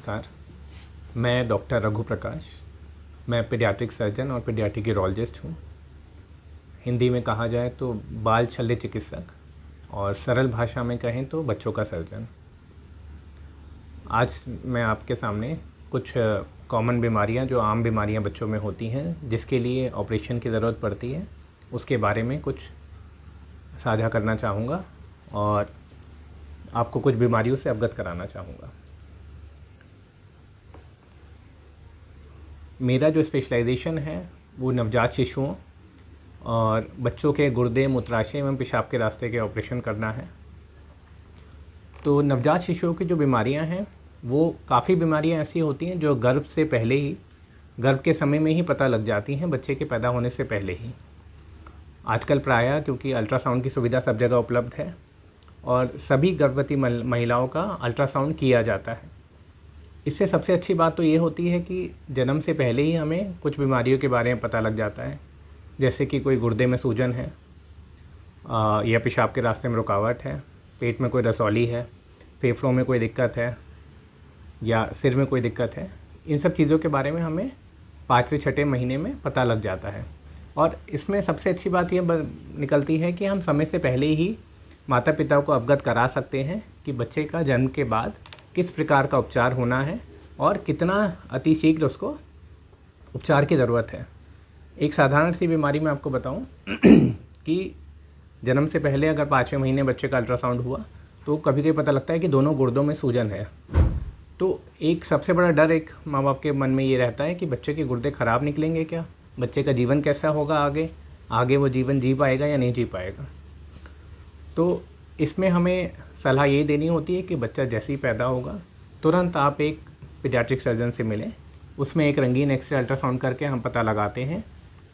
नमस्कार। मैं डॉक्टर रघु प्रकाश। मैं पीडियाट्रिक सर्जन और पीडियाट्रिक यूरोलॉजिस्ट हूँ। हिंदी में कहा जाए तो बाल शल्य चिकित्सक और सरल भाषा में कहें तो बच्चों का सर्जन। आज मैं आपके सामने कुछ कॉमन बीमारियाँ जो आम बीमारियाँ बच्चों में होती हैं जिसके लिए ऑपरेशन की ज़रूरत पड़ती है उसके बारे में कुछ साझा करना चाहूँगा और आपको कुछ बीमारियों से अवगत कराना चाहूँगा। मेरा जो स्पेशलाइजेशन है वो नवजात शिशुओं और बच्चों के गुर्दे, मूत्राशय एवं पेशाब के रास्ते के ऑपरेशन करना है। तो नवजात शिशुओं की जो बीमारियां हैं वो काफ़ी बीमारियां ऐसी होती हैं जो गर्भ से पहले ही, गर्भ के समय में ही पता लग जाती हैं, बच्चे के पैदा होने से पहले ही। आजकल प्रायः क्योंकि अल्ट्रासाउंड की सुविधा सब जगह उपलब्ध है और सभी गर्भवती महिलाओं का अल्ट्रासाउंड किया जाता है। इससे सबसे अच्छी बात तो ये होती है कि जन्म से पहले ही हमें कुछ बीमारियों के बारे में पता लग जाता है, जैसे कि कोई गुर्दे में सूजन है या पेशाब के रास्ते में रुकावट है, पेट में कोई रसौली है, फेफड़ों में कोई दिक्कत है या सिर में कोई दिक्कत है। इन सब चीज़ों के बारे में हमें 5वें-6ठे महीने में पता लग जाता है। और इसमें सबसे अच्छी बात ये निकलती है कि हम समय से पहले ही माता पिता को अवगत करा सकते हैं कि बच्चे का जन्म के बाद किस प्रकार का उपचार होना है और कितना अतिशीघ्र उसको उपचार की ज़रूरत है। एक साधारण सी बीमारी मैं आपको बताऊं कि जन्म से पहले अगर 5वें महीने बच्चे का अल्ट्रासाउंड हुआ तो कभी कभी पता लगता है कि दोनों गुर्दों में सूजन है। तो एक सबसे बड़ा डर एक माँ बाप के मन में ये रहता है कि बच्चे के गुर्दे ख़राब निकलेंगे क्या, बच्चे का जीवन कैसा होगा, आगे वो जीवन जी पाएगा या नहीं जी पाएगा। तो इसमें हमें सलाह ये देनी होती है कि बच्चा जैसे ही पैदा होगा तुरंत आप एक पीडियाट्रिक सर्जन से मिलें। उसमें एक रंगीन एक्सरे अल्ट्रासाउंड करके हम पता लगाते हैं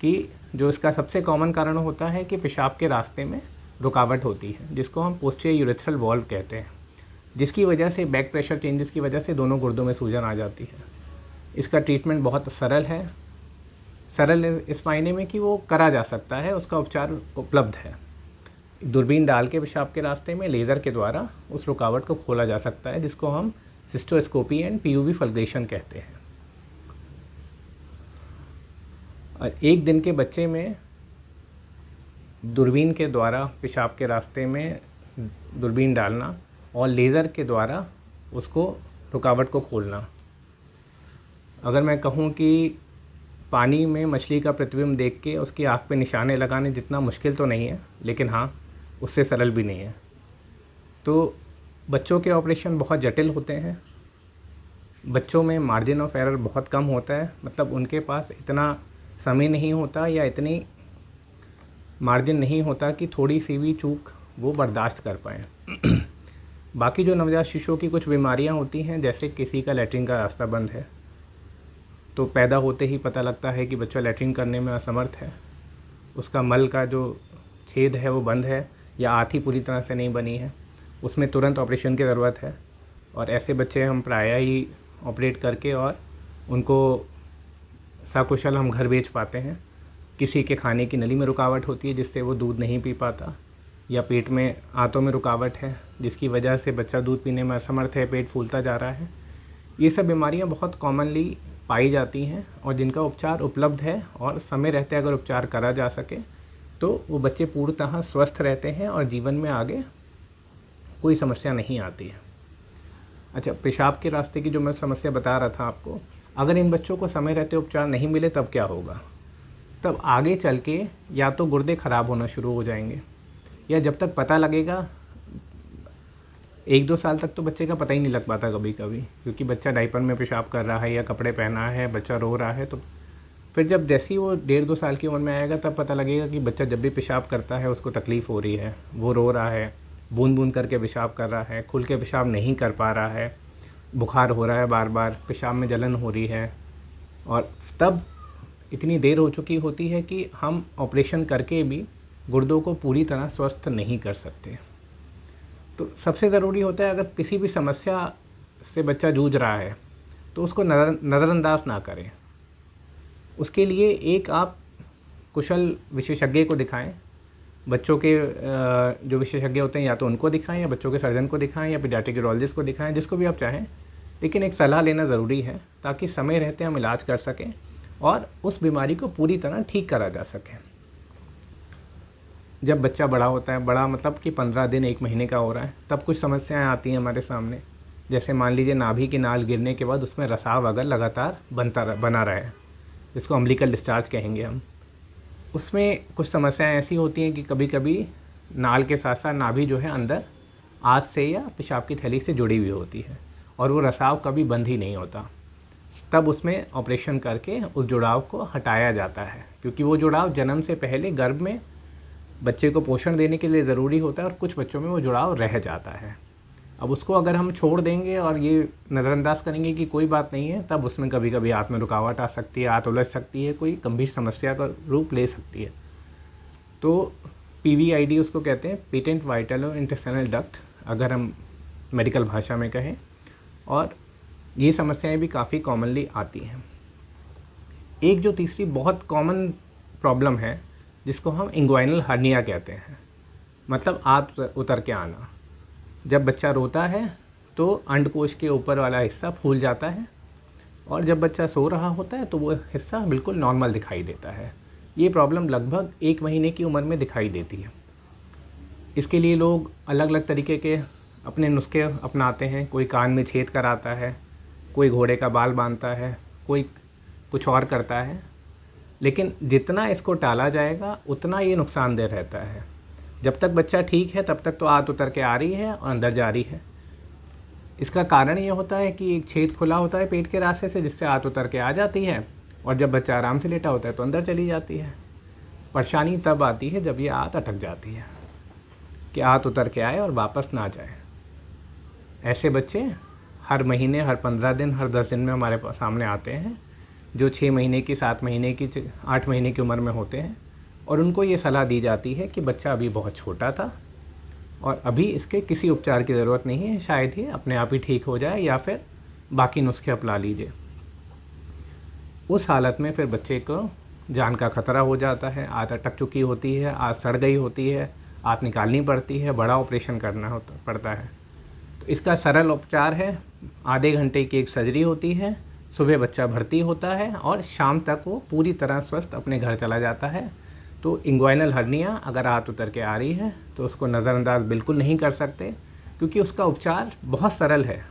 कि जो इसका सबसे कॉमन कारण होता है कि पेशाब के रास्ते में रुकावट होती है, जिसको हम पोस्टीरियर यूरेथ्रल वॉल्व कहते हैं, जिसकी वजह से बैक प्रेशर चेंजेस की वजह से दोनों गुर्दों में सूजन आ जाती है। इसका ट्रीटमेंट बहुत सरल है, सरल इस मायने में कि वो करा जा सकता है, उसका उपचार उपलब्ध है। दूरबीन डाल के पेशाब के रास्ते में लेज़र के द्वारा उस रुकावट को खोला जा सकता है, जिसको हम सिस्टोस्कोपी एंड पीयूवी फल्ग्रेशन कहते हैं। और एक दिन के बच्चे में दूरबीन के द्वारा पेशाब के रास्ते में दूरबीन डालना और लेज़र के द्वारा उसको रुकावट को खोलना। अगर मैं कहूँ कि पानी में मछली का प्रतिबिंब देख के उसकी आँख पे निशाने लगाने जितना मुश्किल तो नहीं है, लेकिन हाँ उससे सरल भी नहीं है। तो बच्चों के ऑपरेशन बहुत जटिल होते हैं। बच्चों में मार्जिन ऑफ एरर बहुत कम होता है, मतलब उनके पास इतना समय नहीं होता या इतनी मार्जिन नहीं होता कि थोड़ी सी भी चूक वो बर्दाश्त कर पाएँ। बाकी जो नवजात शिशुओं की कुछ बीमारियां होती हैं, जैसे किसी का लैट्रिन का रास्ता बंद है तो पैदा होते ही पता लगता है कि बच्चा लैट्रिन करने में असमर्थ है, उसका मल का जो छेद है वो बंद है या आँती पूरी तरह से नहीं बनी है, उसमें तुरंत ऑपरेशन की ज़रूरत है। और ऐसे बच्चे हम प्रायः ही ऑपरेट करके और उनको सकुशल हम घर भेज पाते हैं। किसी के खाने की नली में रुकावट होती है जिससे वो दूध नहीं पी पाता, या पेट में आंतों में रुकावट है जिसकी वजह से बच्चा दूध पीने में असमर्थ है, पेट फूलता जा रहा है। ये सब बीमारियां बहुत कॉमनली पाई जाती हैं और जिनका उपचार उपलब्ध है, और समय रहते अगर उपचार करा जा सके तो वो बच्चे पूर्णतः स्वस्थ रहते हैं और जीवन में आगे कोई समस्या नहीं आती है। अच्छा, पेशाब के रास्ते की जो मैं समस्या बता रहा था आपको, अगर इन बच्चों को समय रहते उपचार नहीं मिले तब क्या होगा? तब आगे चल के या तो गुर्दे ख़राब होना शुरू हो जाएंगे, या जब तक पता लगेगा 1-2 साल तक तो बच्चे का पता ही नहीं लग पाता कभी कभी, क्योंकि बच्चा डायपर में पेशाब कर रहा है या कपड़े पहना है, बच्चा रो रहा है। तो फिर जब जैसे ही वो 1.5-2 साल की उम्र में आएगा तब पता लगेगा कि बच्चा जब भी पेशाब करता है उसको तकलीफ़ हो रही है, वो रो रहा है, बूंद बूंद करके पेशाब कर रहा है, खुल के पेशाब नहीं कर पा रहा है, बुखार हो रहा है, बार बार पेशाब में जलन हो रही है। और तब इतनी देर हो चुकी होती है कि हम ऑपरेशन करके भी गुर्दों को पूरी तरह स्वस्थ नहीं कर सकते। तो सबसे ज़रूरी होता है, अगर किसी भी समस्या से बच्चा जूझ रहा है तो उसको नज़रअंदाज ना करें। उसके लिए एक आप कुशल विशेषज्ञ को दिखाएं। बच्चों के जो विशेषज्ञ होते हैं या तो उनको दिखाएं या बच्चों के सर्जन को दिखाएं या पीडियाट्रिक यूरोलॉजिस्ट को दिखाएं, जिसको भी आप चाहें। लेकिन एक सलाह लेना ज़रूरी है ताकि समय रहते हम इलाज कर सकें और उस बीमारी को पूरी तरह ठीक करा जा सके। जब बच्चा बड़ा होता है, बड़ा मतलब कि 15 दिन 1 महीने का हो रहा है, तब कुछ समस्याएं आती हैं हमारे सामने। जैसे मान लीजिए नाभि की नाल गिरने के बाद उसमें रसाव अगर लगातार बना रहे, जिसको अम्बिलिकल डिस्चार्ज कहेंगे हम, उसमें कुछ समस्याएं ऐसी होती हैं कि कभी कभी नाल के साथ साथ नाभि जो है अंदर आंत से या पेशाब की थैली से जुड़ी हुई होती है और वो रसाव कभी बंद ही नहीं होता। तब उसमें ऑपरेशन करके उस जुड़ाव को हटाया जाता है, क्योंकि वो जुड़ाव जन्म से पहले गर्भ में बच्चे को पोषण देने के लिए ज़रूरी होता है और कुछ बच्चों में वो जुड़ाव रह जाता है। अब उसको अगर हम छोड़ देंगे और ये नज़रअंदाज करेंगे कि कोई बात नहीं है, तब उसमें कभी कभी आंत में रुकावट आ सकती है, आंत उलझ सकती है, कोई गंभीर समस्या का रूप ले सकती है। तो PVID उसको कहते हैं, पेटेंट वाइटलो इंटेस्टाइनल डक्ट, अगर हम मेडिकल भाषा में कहें, और ये समस्याएं भी काफ़ी कॉमनली आती हैं। एक जो तीसरी बहुत कॉमन प्रॉब्लम है जिसको हम इंग्वाइनल हर्निया कहते हैं, मतलब आंत उतर के आना। जब बच्चा रोता है तो अंडकोश के ऊपर वाला हिस्सा फूल जाता है और जब बच्चा सो रहा होता है तो वो हिस्सा बिल्कुल नॉर्मल दिखाई देता है। ये प्रॉब्लम लगभग 1 महीने की उम्र में दिखाई देती है। इसके लिए लोग अलग अलग तरीके के अपने नुस्खे अपनाते हैं। कोई कान में छेद कराता है, कोई घोड़े का बाल बांधता है, कोई कुछ और करता है, लेकिन जितना इसको टाला जाएगा उतना ये नुकसानदेह रहता है। जब तक बच्चा ठीक है तब तक तो आंत उतर के आ रही है और अंदर जा रही है। इसका कारण ये होता है कि एक छेद खुला होता है पेट के रास्ते से, जिससे आंत उतर के आ जाती है, और जब बच्चा आराम से लेटा होता है तो अंदर चली जाती है। परेशानी तब आती है जब ये आंत अटक जाती है कि आंत उतर के आए और वापस ना जाए। ऐसे बच्चे हर महीने, हर 15 दिन, हर 10 दिन में हमारे सामने आते हैं, जो 6 महीने की, 7 महीने की, 8 महीने की उम्र में होते हैं, और उनको ये सलाह दी जाती है कि बच्चा अभी बहुत छोटा था और अभी इसके किसी उपचार की ज़रूरत नहीं है, शायद ही अपने आप ही ठीक हो जाए या फिर बाकी नुस्खे अपना लीजिए। उस हालत में फिर बच्चे को जान का खतरा हो जाता है। आंत अटक चुकी होती है, आंत सड़ गई होती है, आंत निकालनी पड़ती है, बड़ा ऑपरेशन करना पड़ता है। तो इसका सरल उपचार है, आधे घंटे की एक सर्जरी होती है, सुबह बच्चा भर्ती होता है और शाम तक वो पूरी तरह स्वस्थ अपने घर चला जाता है। तो इंग्वाइनल हर्निया अगर आंत उतर के आ रही है तो उसको नज़रअंदाज बिल्कुल नहीं कर सकते, क्योंकि उसका उपचार बहुत सरल है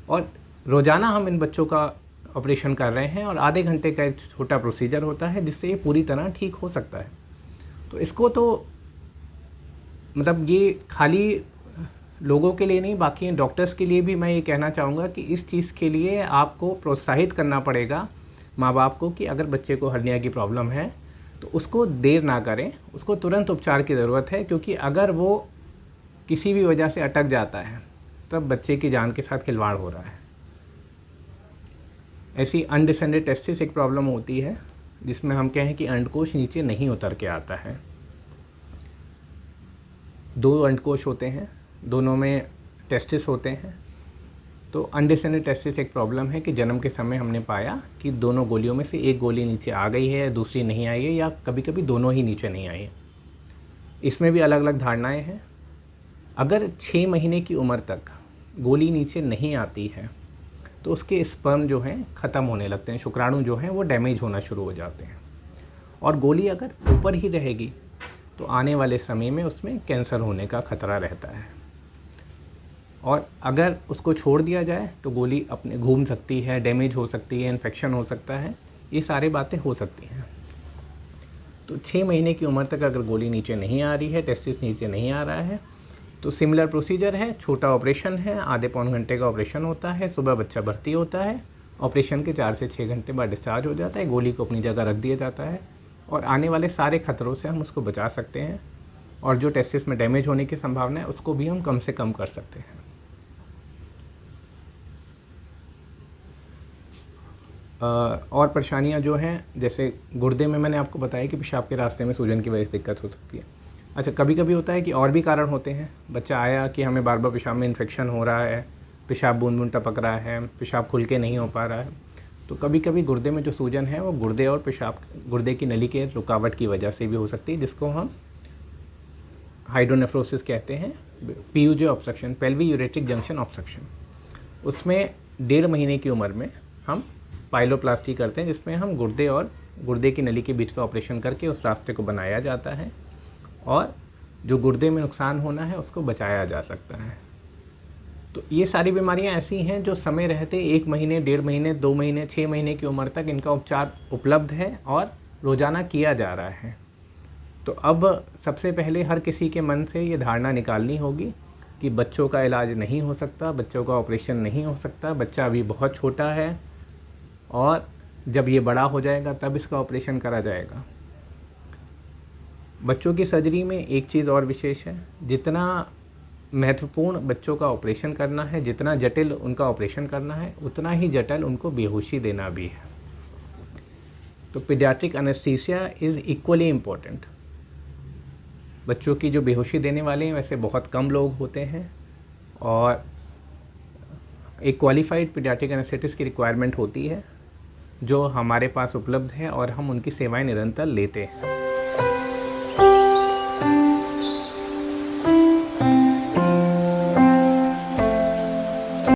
और रोज़ाना हम इन बच्चों का ऑपरेशन कर रहे हैं और आधे घंटे का एक छोटा प्रोसीजर होता है जिससे ये पूरी तरह ठीक हो सकता है। तो इसको तो मतलब ये खाली लोगों के लिए नहीं, बाकी डॉक्टर्स के लिए भी मैं ये कहना चाहूँगा कि इस चीज़ के लिए आपको प्रोत्साहित करना पड़ेगा माँ बाप को कि अगर बच्चे को हर्निया की प्रॉब्लम है तो उसको देर ना करें, उसको तुरंत उपचार की ज़रूरत है, क्योंकि अगर वो किसी भी वजह से अटक जाता है तब बच्चे की जान के साथ खिलवाड़ हो रहा है। ऐसी अनडिसेंडेड टेस्टिस एक प्रॉब्लम होती है जिसमें हम कहें कि अंडकोश नीचे नहीं उतर के आता है। 2 अंडकोश होते हैं, दोनों में टेस्टिस होते हैं। तो अनडिसेंडेड टेस्टिस एक प्रॉब्लम है कि जन्म के समय हमने पाया कि दोनों गोलियों में से एक गोली नीचे आ गई है, दूसरी नहीं आई है, या कभी कभी दोनों ही नीचे नहीं आई है। इसमें भी अलग अलग धारणाएं हैं। अगर 6 महीने की उम्र तक गोली नीचे नहीं आती है तो उसके स्पर्म जो हैं ख़त्म होने लगते हैं, शुक्राणु जो हैं वो डैमेज होना शुरू हो जाते हैं, और गोली अगर ऊपर ही रहेगी तो आने वाले समय में उसमें कैंसर होने का खतरा रहता है। और अगर उसको छोड़ दिया जाए तो गोली अपने घूम सकती है, डैमेज हो सकती है, इन्फेक्शन हो सकता है, ये सारी बातें हो सकती हैं। तो 6 महीने की उम्र तक अगर गोली नीचे नहीं आ रही है, टेस्टिस नीचे नहीं आ रहा है, तो सिमिलर प्रोसीजर है, छोटा ऑपरेशन है, आधे पौन घंटे का ऑपरेशन होता है, सुबह बच्चा भर्ती होता है, ऑपरेशन के 4 से 6 घंटे बाद डिस्चार्ज हो जाता है, गोली को अपनी जगह रख दिया जाता है और आने वाले सारे खतरों से हम उसको बचा सकते हैं, और जो टेस्टिस में डैमेज होने की संभावना है उसको भी हम कम से कम कर सकते हैं। और परेशानियां जो हैं, जैसे गुर्दे में मैंने आपको बताया कि पेशाब के रास्ते में सूजन की वजह से दिक्कत हो सकती है। अच्छा, कभी कभी होता है कि और भी कारण होते हैं। बच्चा आया कि हमें बार बार पेशाब में इन्फेक्शन हो रहा है, पेशाब बूंद बूंद टपक रहा है, पेशाब खुल के नहीं हो पा रहा है, तो कभी कभी गुर्दे में जो सूजन है वो गुर्दे और पेशाब, गुर्दे की नली के रुकावट की वजह से भी हो सकती है, जिसको हम हाइड्रोनेफ्रोसिस कहते हैं, PUJ obstruction, pelvi ureteric junction obstruction. उसमें 1.5 महीने की उम्र में हम पाइलोप्लास्टी करते हैं, जिसमें हम गुर्दे और गुर्दे की नली के बीच का ऑपरेशन करके उस रास्ते को बनाया जाता है और जो गुर्दे में नुकसान होना है उसको बचाया जा सकता है। तो ये सारी बीमारियां ऐसी हैं जो समय रहते 1 महीने, 1.5 महीने, 2 महीने, 6 महीने की उम्र तक इनका उपचार उपलब्ध है और रोज़ाना किया जा रहा है। तो अब सबसे पहले हर किसी के मन से ये धारणा निकालनी होगी कि बच्चों का इलाज नहीं हो सकता, बच्चों का ऑपरेशन नहीं हो सकता, बच्चा अभी बहुत छोटा है और जब ये बड़ा हो जाएगा तब इसका ऑपरेशन करा जाएगा। बच्चों की सर्जरी में एक चीज़ और विशेष है, जितना महत्वपूर्ण बच्चों का ऑपरेशन करना है, जितना जटिल उनका ऑपरेशन करना है, उतना ही जटिल उनको बेहोशी देना भी है। तो paediatric anaesthesia is equally important. बच्चों की जो बेहोशी देने वाले हैं वैसे बहुत कम लोग होते हैं और एक क्वालिफाइड पीडियाट्रिक एनेस्थेटिस्ट की रिक्वायरमेंट होती है जो हमारे पास उपलब्ध है और हम उनकी सेवाएं निरंतर लेते हैं।